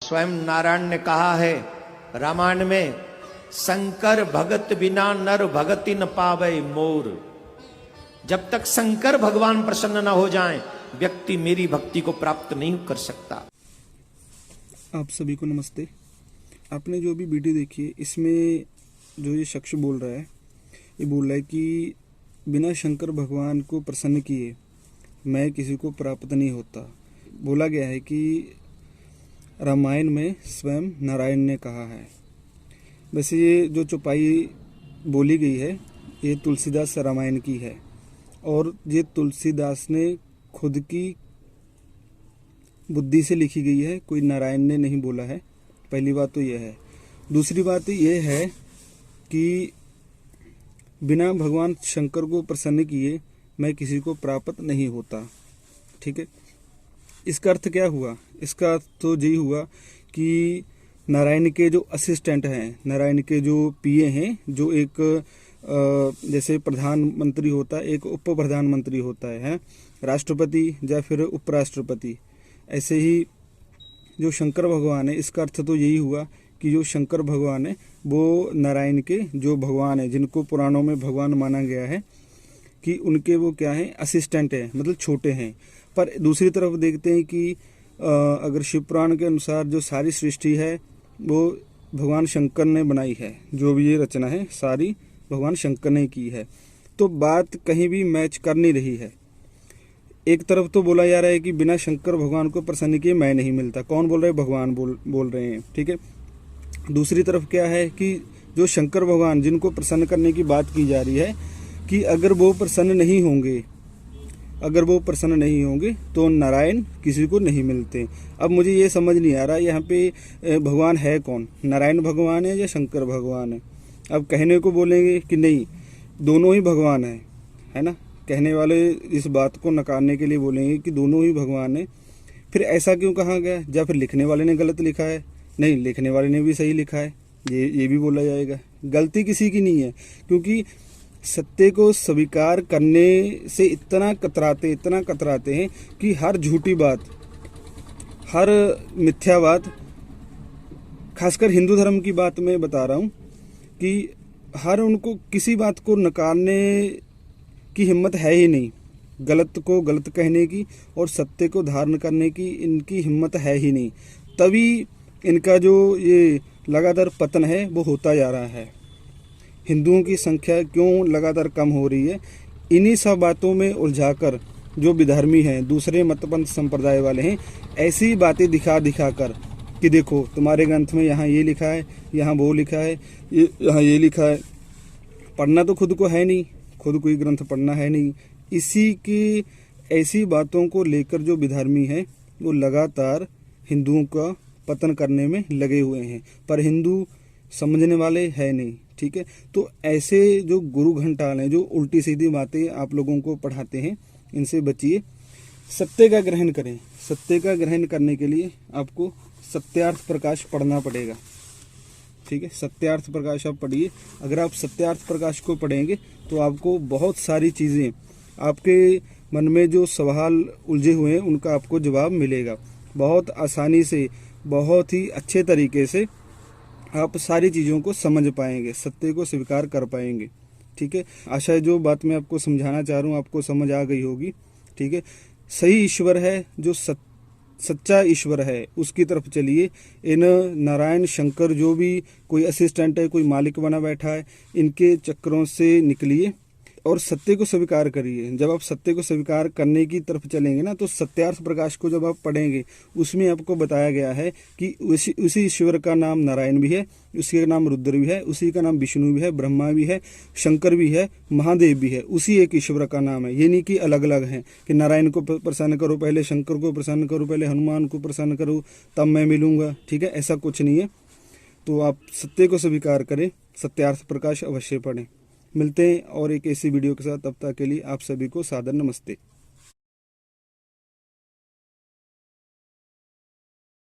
स्वयं नारायण ने कहा है रामायण में, शंकर भगत बिना नर भगति न पावे मोर। जब तक शंकर भगवान प्रसन्न न हो जाएं, व्यक्ति मेरी भक्ति को प्राप्त नहीं कर सकता। आप सभी को नमस्ते। आपने जो भी वीडियो देखी है, इसमें जो ये शख्स बोल रहा है, ये बोल रहा है कि बिना शंकर भगवान को प्रसन्न किए मैं किसी को प्राप्त नहीं होता। बोला गया है कि रामायण में स्वयं नारायण ने कहा है। वैसे ये जो चौपाई बोली गई है, ये तुलसीदास रामायण की है और ये तुलसीदास ने खुद की बुद्धि से लिखी गई है, कोई नारायण ने नहीं बोला है। पहली बात तो यह है। दूसरी बात यह है कि बिना भगवान शंकर को प्रसन्न किए मैं किसी को प्राप्त नहीं होता। ठीक है, इसका अर्थ क्या हुआ? इसका अर्थ तो यही हुआ कि नारायण के जो असिस्टेंट हैं, नारायण के जो पीए हैं, जो एक जैसे प्रधानमंत्री होता है, एक उप प्रधानमंत्री होता है, राष्ट्रपति या फिर उपराष्ट्रपति, ऐसे ही जो शंकर भगवान है, इसका अर्थ तो यही हुआ कि जो शंकर भगवान है वो नारायण के जो भगवान है, जिनको पुराणों में भगवान माना गया है, कि उनके वो क्या है, असिस्टेंट है, मतलब छोटे हैं। पर दूसरी तरफ देखते हैं कि अगर शिव पुराण के अनुसार जो सारी सृष्टि है वो भगवान शंकर ने बनाई है। जो भी ये रचना है सारी भगवान शंकर ने की है। तो बात कहीं भी मैच कर नहीं रही है। एक तरफ तो बोला जा रहा है कि बिना शंकर भगवान को प्रसन्न किए मैं नहीं मिलता। कौन बोल रहे हैं? भगवान बोल रहे हैं। ठीक है। दूसरी तरफ क्या है कि जो शंकर भगवान जिनको प्रसन्न करने की बात की जा रही है कि अगर वो प्रसन्न नहीं होंगे तो नारायण किसी को नहीं मिलते। अब मुझे ये समझ नहीं आ रहा यहाँ पे भगवान है कौन, नारायण भगवान है या शंकर भगवान है? अब कहने को बोलेंगे कि नहीं, दोनों ही भगवान है ना। कहने वाले इस बात को नकारने के लिए बोलेंगे कि दोनों ही भगवान है। फिर ऐसा क्यों कहा गया? या फिर लिखने वाले ने गलत लिखा है? नहीं, लिखने वाले ने भी सही लिखा है, ये भी बोला जाएगा। गलती किसी की नहीं है, क्योंकि सत्य को स्वीकार करने से इतना कतराते हैं कि हर झूठी बात, हर मिथ्या बात, खासकर हिंदू धर्म की बात मैं बता रहा हूँ कि हर उनको किसी बात को नकारने की हिम्मत है ही नहीं। गलत को गलत कहने की और सत्य को धारण करने की इनकी हिम्मत है ही नहीं। तभी इनका जो ये लगातार पतन है वो होता जा रहा है। हिंदुओं की संख्या क्यों लगातार कम हो रही है? इन्हीं सब बातों में उलझाकर जो विधर्मी हैं, दूसरे मतपंथ संप्रदाय वाले हैं, ऐसी बातें दिखा कर कि देखो तुम्हारे ग्रंथ में यहाँ ये लिखा है, यहाँ वो लिखा है, यहाँ ये लिखा है। पढ़ना तो खुद को है नहीं, खुद कोई ग्रंथ पढ़ना है नहीं। इसी की ऐसी बातों को लेकर जो विधर्मी हैं वो लगातार हिंदुओं का पतन करने में लगे हुए हैं, पर हिंदू समझने वाले है नहीं। ठीक है, तो ऐसे जो गुरु घंटाल हैं, जो उल्टी सीधी बातें आप लोगों को पढ़ाते हैं, इनसे बचिए। सत्य का ग्रहण करें। सत्य का ग्रहण करने के लिए आपको सत्यार्थ प्रकाश पढ़ना पड़ेगा। ठीक है, सत्यार्थ प्रकाश आप पढ़िए। अगर आप सत्यार्थ प्रकाश को पढ़ेंगे तो आपको बहुत सारी चीज़ें, आपके मन में जो सवाल उलझे हुए हैं उनका आपको जवाब मिलेगा। बहुत आसानी से, बहुत ही अच्छे तरीके से आप सारी चीज़ों को समझ पाएंगे, सत्य को स्वीकार कर पाएंगे। ठीक है, आशा है जो बात मैं आपको समझाना चाह रहा हूँ आपको समझ आ गई होगी। ठीक है, सही ईश्वर है, जो सच्चा ईश्वर है, उसकी तरफ चलिए। इन नारायण शंकर जो भी कोई असिस्टेंट है, कोई मालिक बना बैठा है, इनके चक्करों से निकलिए और सत्य को स्वीकार करिए। जब आप सत्य को स्वीकार करने की तरफ चलेंगे ना, तो सत्यार्थ प्रकाश को जब आप पढ़ेंगे, उसमें आपको बताया गया है कि उसी ईश्वर का नाम नारायण भी है, उसी का नाम रुद्र भी है, उसी का नाम विष्णु भी है, ब्रह्मा भी है, शंकर भी है, महादेव भी है। उसी एक ईश्वर का नाम है। ये नहीं कि अलग अलग हैं कि नारायण को प्रसन्न करो पहले, शंकर को प्रसन्न करो पहले, हनुमान को प्रसन्न करो तब मैं मिलूंगा। ठीक है, ऐसा कुछ नहीं है। तो आप सत्य को स्वीकार करें, सत्यार्थ प्रकाश अवश्य पढ़ें। मिलते हैं और एक ऐसी वीडियो के साथ। तब तक के लिए आप सभी को सादर नमस्ते।